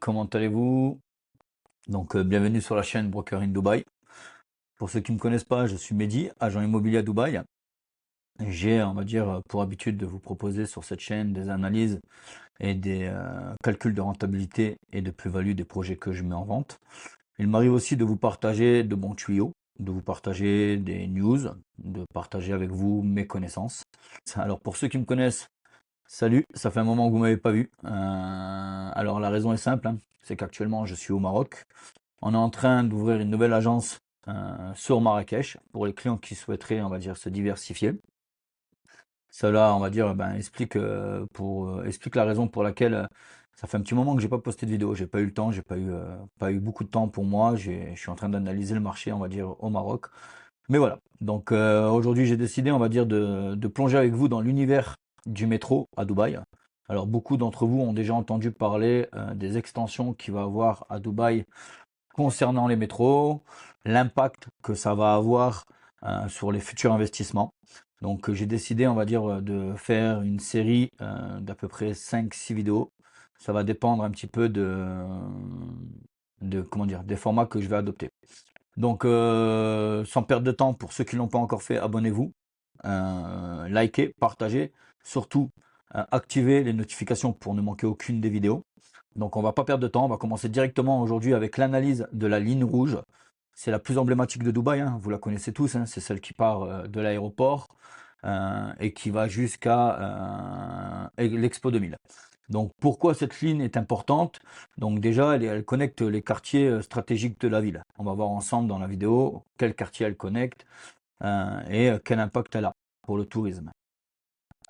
Comment allez-vous? Bienvenue sur la chaîne Broker in Dubaï. Pour ceux qui ne me connaissent pas, je suis Mehdi, agent immobilier à Dubaï. J'ai, on va dire, pour habitude de vous proposer sur cette chaîne des analyses et des calculs de rentabilité et de plus-value des projets que je mets en vente. Il m'arrive aussi de vous partager de bons tuyaux, de vous partager des news, de partager avec vous mes connaissances. Alors pour ceux qui me connaissent, salut, ça fait un moment que vous m'avez pas vu. Alors la raison est simple, hein, c'est qu'actuellement je suis au Maroc. On est en train d'ouvrir une nouvelle agence sur Marrakech pour les clients qui souhaiteraient, on va dire, se diversifier. Cela, on va dire, explique la raison pour laquelle ça fait un petit moment que j'ai pas posté de vidéo. J'ai pas eu le temps, j'ai pas eu beaucoup de temps pour moi. Je suis en train d'analyser le marché, on va dire, au Maroc. Mais voilà. Aujourd'hui, j'ai décidé, on va dire, de plonger avec vous dans l'univers du métro à Dubaï. Alors beaucoup d'entre vous ont déjà entendu parler des extensions qu'il va avoir à Dubaï concernant les métros, l'impact que ça va avoir sur les futurs investissements. J'ai décidé, on va dire, de faire une série d'à peu près 5-6 vidéos. Ça va dépendre un petit peu comment dire, des formats que je vais adopter. Sans perdre de temps, pour ceux qui ne l'ont pas encore fait, abonnez-vous, likez, partagez, surtout activez les notifications pour ne manquer aucune des vidéos. Donc on va pas perdre de temps, on va commencer directement aujourd'hui avec l'analyse de la ligne rouge. C'est la plus emblématique de Dubaï, hein, vous la connaissez tous, hein, c'est celle qui part de l'aéroport et qui va jusqu'à l'Expo 2000. Donc pourquoi cette ligne est importante? Donc déjà, elle connecte les quartiers stratégiques de la ville. On va voir ensemble dans la vidéo quel quartier elle connecte et quel impact elle a pour le tourisme.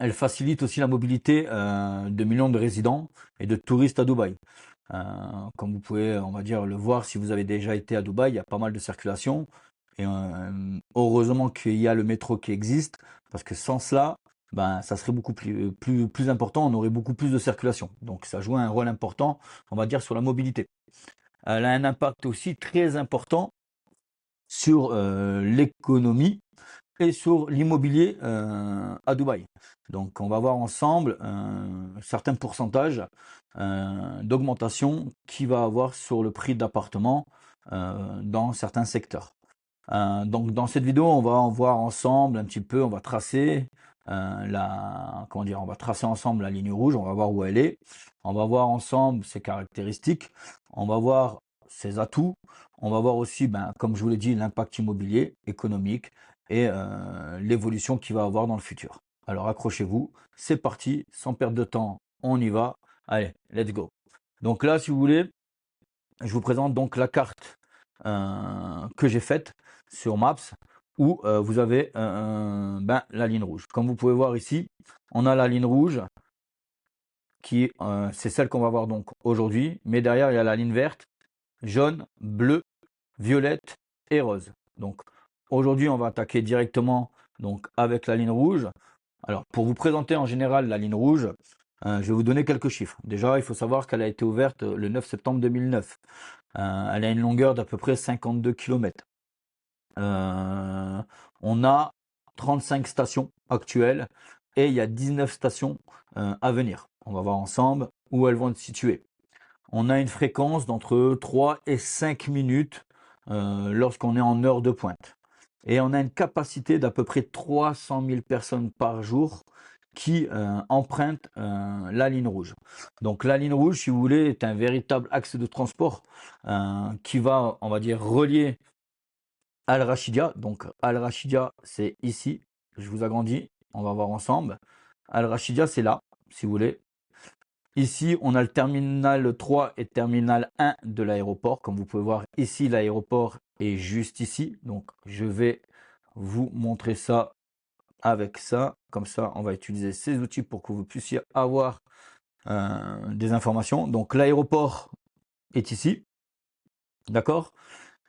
Elle facilite aussi la mobilité de millions de résidents et de touristes à Dubaï. Comme vous pouvez, on va dire, le voir si vous avez déjà été à Dubaï, il y a pas mal de circulation. Et heureusement qu'il y a le métro qui existe, parce que sans cela, ben, ça serait beaucoup plus important, on aurait beaucoup plus de circulation. Donc ça joue un rôle important, on va dire, sur la mobilité. Elle a un impact aussi très important sur l'économie et sur l'immobilier à Dubaï. Donc on va voir ensemble certains pourcentages d'augmentation qu'il va avoir sur le prix d'appartement dans certains secteurs. Donc dans cette vidéo, on va en voir ensemble un petit peu, on va tracer on va tracer ensemble la ligne rouge, on va voir où elle est, on va voir ensemble ses caractéristiques, on va voir ses atouts, on va voir aussi, ben, comme je vous l'ai dit, l'impact immobilier, économique et l'évolution qu'il va avoir dans le futur. Alors accrochez-vous, c'est parti, sans perdre de temps, on y va. Allez, let's go. Donc là, si vous voulez, je vous présente donc la carte que j'ai faite sur Maps où vous avez la ligne rouge. Comme vous pouvez voir ici, on a la ligne rouge qui c'est celle qu'on va voir donc aujourd'hui, mais derrière il y a la ligne verte, jaune, bleu, violette et rose. Donc aujourd'hui on va attaquer directement donc avec la ligne rouge. Alors pour vous présenter en général la ligne rouge, je vais vous donner quelques chiffres. Déjà, il faut savoir qu'elle a été ouverte le 9 septembre 2009. Elle a une longueur d'à peu près 52 km. On a 35 stations actuelles et il y a 19 stations à venir. On va voir ensemble où elles vont être situées. On a une fréquence d'entre 3 et 5 minutes lorsqu'on est en heure de pointe. Et on a une capacité d'à peu près 300 000 personnes par jour qui empruntent la ligne rouge. Donc la ligne rouge, si vous voulez, est un véritable axe de transport qui va, on va dire, relier Al Rachidia. Donc Al Rachidia, c'est ici. Je vous agrandis, on va voir ensemble. Al Rachidia, c'est là, si vous voulez. Ici, on a le terminal 3 et terminal 1 de l'aéroport. Comme vous pouvez voir ici, l'aéroport est juste ici. Donc je vais vous montrer ça avec ça. Comme ça, on va utiliser ces outils pour que vous puissiez avoir des informations. Donc l'aéroport est ici. D'accord?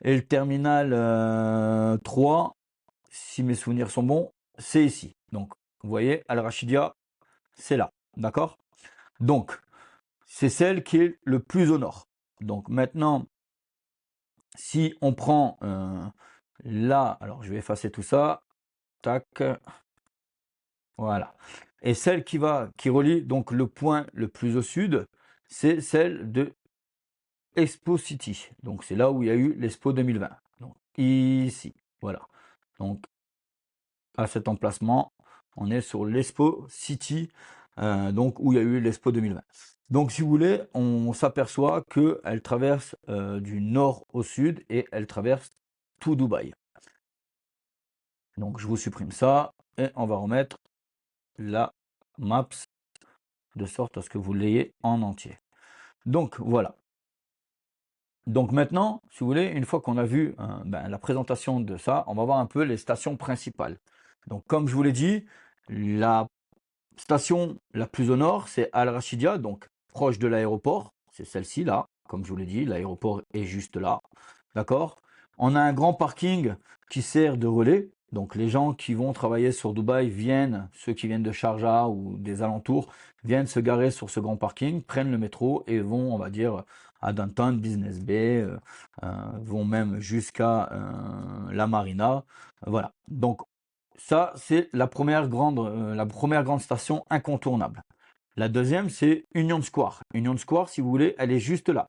Et le terminal 3, si mes souvenirs sont bons, c'est ici. Donc vous voyez, Al Rachidia, c'est là. D'accord? Donc, c'est celle qui est le plus au nord. Donc maintenant, si on prend là, alors je vais effacer tout ça. Tac. Voilà. Et celle qui relie donc le point le plus au sud, c'est celle de Expo City. Donc c'est là où il y a eu l'Expo 2020. Donc ici, voilà. Donc à cet emplacement, on est sur l'Expo City, donc où il y a eu l'Expo 2020. Donc si vous voulez, on s'aperçoit qu'elle traverse du nord au sud et elle traverse tout Dubaï. Donc je vous supprime ça et on va remettre la maps de sorte à ce que vous l'ayez en entier. Donc voilà. Donc maintenant, si vous voulez, une fois qu'on a vu la présentation de ça, on va voir un peu les stations principales. Donc comme je vous l'ai dit, la station la plus au nord, c'est Al Rachidia, donc proche de l'aéroport. C'est celle-ci là, comme je vous l'ai dit, l'aéroport est juste là. D'accord? On a un grand parking qui sert de relais. Donc les gens qui vont travailler sur Dubaï viennent, ceux qui viennent de Sharjah ou des alentours, viennent se garer sur ce grand parking, prennent le métro et vont, on va dire, à Downtown, Business Bay, vont même jusqu'à la Marina. Voilà. Donc ça, c'est la première grande station incontournable. La deuxième, c'est Union Square. Union Square, si vous voulez, elle est juste là.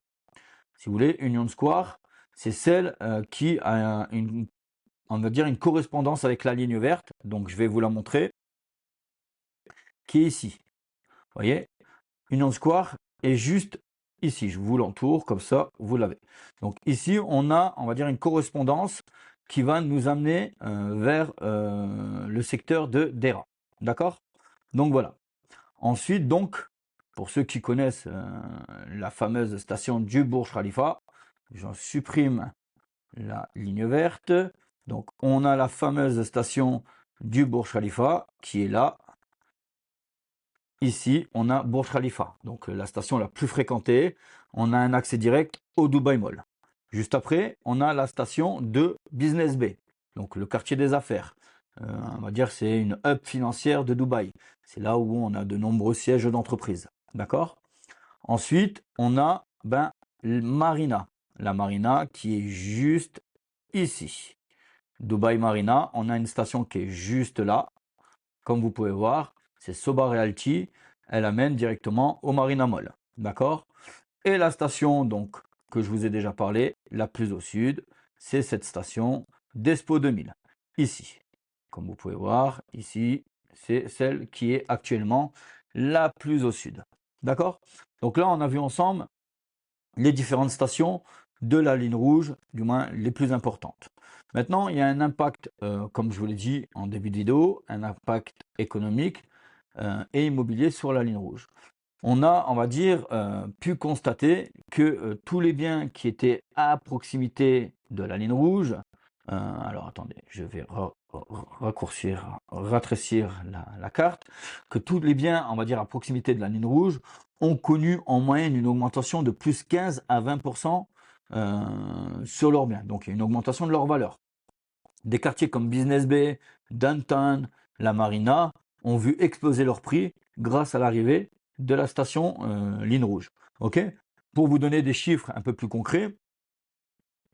Si vous voulez, Union Square, c'est celle qui a on va dire une correspondance avec la ligne verte. Donc, je vais vous la montrer, qui est ici. Vous voyez, Union Square est juste ici. Je vous l'entoure, comme ça, vous l'avez. Donc ici, on a, on va dire, une correspondance qui va nous amener vers le secteur de Dera. D'accord? Donc voilà. Ensuite, donc, pour ceux qui connaissent la fameuse station du Burj Khalifa, j'en supprime la ligne verte. Donc, on a la fameuse station du Burj Khalifa qui est là. Ici, on a Burj Khalifa, donc la station la plus fréquentée. On a un accès direct au Dubai Mall. Juste après, on a la station de Business Bay, donc le quartier des affaires. On va dire c'est une hub financière de Dubaï. C'est là où on a de nombreux sièges d'entreprise. D'accord? Ensuite, on a Marina. La Marina qui est juste ici. Dubaï Marina, on a une station qui est juste là. Comme vous pouvez voir, c'est Soba Realty. Elle amène directement au Marina Mall. D'accord? Et la station, donc, que je vous ai déjà parlé, la plus au sud, c'est cette station d'Expo 2000. Ici. Comme vous pouvez voir, ici, c'est celle qui est actuellement la plus au sud. D'accord? Donc là, on a vu ensemble les différentes stations de la ligne rouge, du moins les plus importantes. Maintenant, il y a un impact, comme je vous l'ai dit en début de vidéo, un impact économique et immobilier sur la ligne rouge. On a, on va dire, pu constater que tous les biens qui étaient à proximité de la ligne rouge, alors attendez, je vais rétrécir la carte, que tous les biens, on va dire, à proximité de la ligne rouge ont connu en moyenne une augmentation de plus 15 à 20% sur leurs biens. Donc il y a une augmentation de leur valeur. Des quartiers comme Business Bay, Downtown, la Marina ont vu exploser leur prix grâce à l'arrivée de la station ligne rouge. Ok. Pour vous donner des chiffres un peu plus concrets,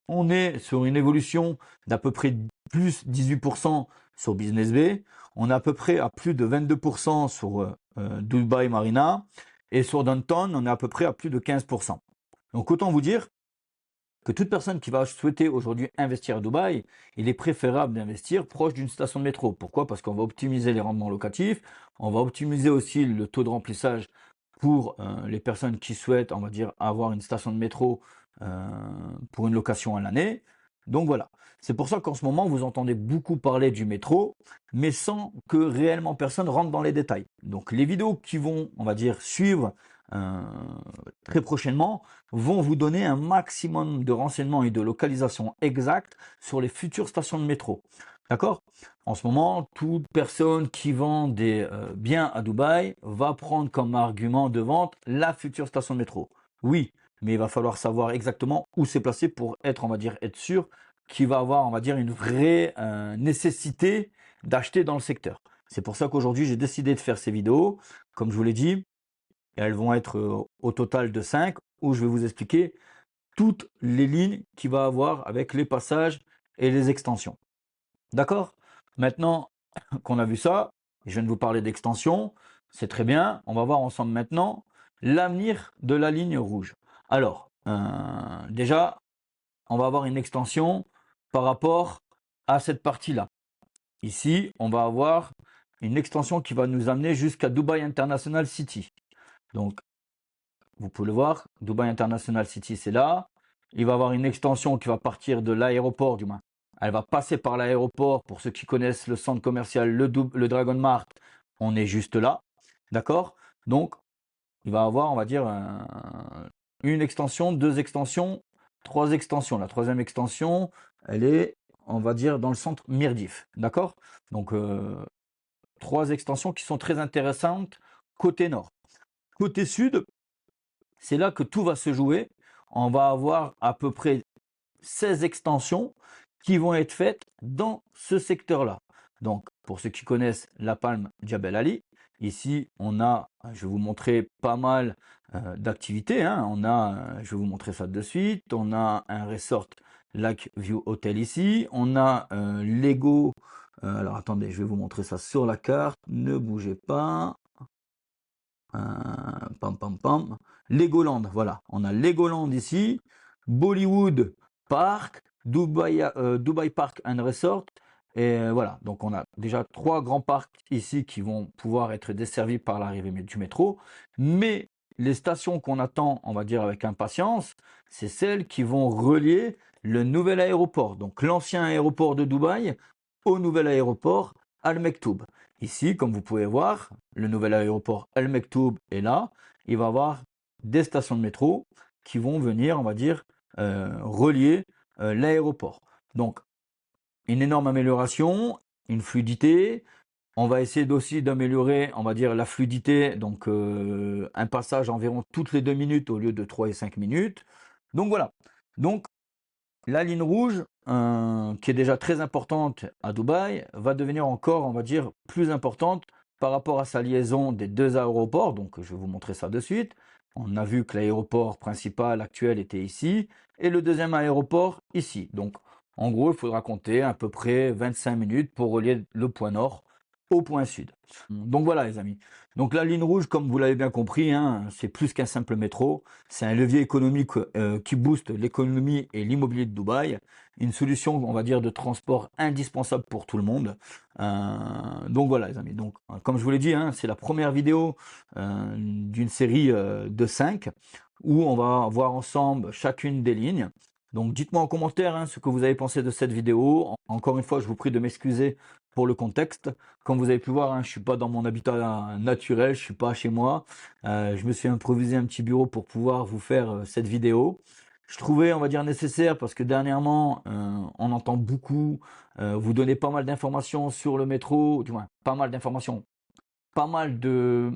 on est sur une évolution d'à peu près plus 18% sur Business Bay. On est à peu près à plus de 22% sur Dubai Marina. Et sur Downtown, on est à peu près à plus de 15%. Donc autant vous dire que toute personne qui va souhaiter aujourd'hui investir à Dubaï, il est préférable d'investir proche d'une station de métro. Pourquoi? Parce qu'on va optimiser les rendements locatifs, on va optimiser aussi le taux de remplissage pour les personnes qui souhaitent, on va dire, avoir une station de métro pour une location à l'année. Donc voilà, c'est pour ça qu'en ce moment, vous entendez beaucoup parler du métro, mais sans que réellement personne rentre dans les détails. Donc les vidéos qui vont, on va dire, suivre très prochainement vont vous donner un maximum de renseignements et de localisation exacte sur les futures stations de métro. D'accord? En ce moment, toute personne qui vend des biens à Dubaï va prendre comme argument de vente la future station de métro. Oui, mais il va falloir savoir exactement où c'est placé pour être, on va dire, être sûr qu'il va avoir, on va dire, une vraie nécessité d'acheter dans le secteur. C'est pour ça qu'aujourd'hui, j'ai décidé de faire ces vidéos. Comme je vous l'ai dit, elles vont être au total de 5, où je vais vous expliquer toutes les lignes qu'il va avoir avec les passages et les extensions. D'accord? Maintenant qu'on a vu ça, je viens de vous parler d'extension, c'est très bien. On va voir ensemble maintenant l'avenir de la ligne rouge. Alors, déjà, on va avoir une extension par rapport à cette partie-là. Ici, on va avoir une extension qui va nous amener jusqu'à Dubai International City. Donc, vous pouvez le voir, Dubai International City, c'est là. Il va avoir une extension qui va partir de l'aéroport, du moins. Elle va passer par l'aéroport. Pour ceux qui connaissent le centre commercial, le Dragon Mart, on est juste là. D'accord? Donc, il va avoir, on va dire, une extension, deux extensions, trois extensions. La troisième extension, elle est, on va dire, dans le centre Mirdif. D'accord? Donc, trois extensions qui sont très intéressantes côté nord. Côté sud, c'est là que tout va se jouer. On va avoir à peu près 16 extensions qui vont être faites dans ce secteur-là. Donc, pour ceux qui connaissent la palme Jebel Ali, ici, on a, je vais vous montrer pas mal d'activités. On a, je vais vous montrer ça de suite. On a un resort Lake View Hotel ici. On a Lego. Alors, attendez, je vais vous montrer ça sur la carte. Ne bougez pas. Pam, pam, pam. Legoland, voilà. On a Legoland ici. Bollywood Park, Dubai Park and Resort. Et voilà, donc on a déjà trois grands parcs ici qui vont pouvoir être desservis par l'arrivée du métro. Mais les stations qu'on attend, on va dire avec impatience, c'est celles qui vont relier le nouvel aéroport. Donc l'ancien aéroport de Dubaï au nouvel aéroport Al Mektoub. Ici, comme vous pouvez voir, le nouvel aéroport Al Mektoub est là. Il va y avoir des stations de métro qui vont venir, on va dire, relier l'aéroport. Donc, une énorme amélioration, une fluidité. On va essayer aussi d'améliorer, on va dire, la fluidité. Donc, un passage environ toutes les 2 minutes au lieu de 3 et 5 minutes. Donc, voilà. Donc, la ligne rouge, qui est déjà très importante à Dubaï, va devenir encore, on va dire, plus importante par rapport à sa liaison des deux aéroports. Donc, je vais vous montrer ça de suite. On a vu que l'aéroport principal actuel était ici et le deuxième aéroport ici. Donc, en gros, il faudra compter à peu près 25 minutes pour relier le point nord au point sud. Donc voilà les amis. Donc la ligne rouge, comme vous l'avez bien compris, c'est plus qu'un simple métro. C'est un levier économique qui booste l'économie et l'immobilier de Dubaï. Une solution, on va dire, de transport indispensable pour tout le monde. Donc voilà les amis. Donc comme je vous l'ai dit, c'est la première vidéo d'une série de 5 où on va voir ensemble chacune des lignes. Donc dites-moi en commentaire ce que vous avez pensé de cette vidéo. Encore une fois, je vous prie de m'excuser pour le contexte. Comme vous avez pu voir, je ne suis pas dans mon habitat naturel, je ne suis pas chez moi. Je me suis improvisé un petit bureau pour pouvoir vous faire cette vidéo. Je trouvais, on va dire, nécessaire parce que dernièrement, on entend beaucoup, vous donner pas mal d'informations sur le métro, du moins, pas mal d'informations, pas mal de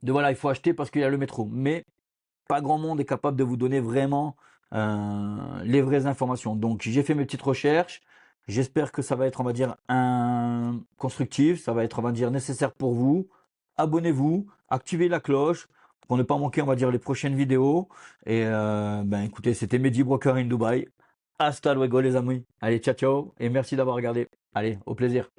voilà, il faut acheter parce qu'il y a le métro. Mais pas grand monde est capable de vous donner vraiment les vraies informations. Donc j'ai fait mes petites recherches. J'espère que ça va être, on va dire, constructif. Ça va être, on va dire, nécessaire pour vous. Abonnez-vous, activez la cloche pour ne pas manquer, on va dire, les prochaines vidéos. Et écoutez, c'était Mehdi Broker in Dubai. Hasta luego les amis. Allez, ciao ciao et merci d'avoir regardé. Allez, au plaisir.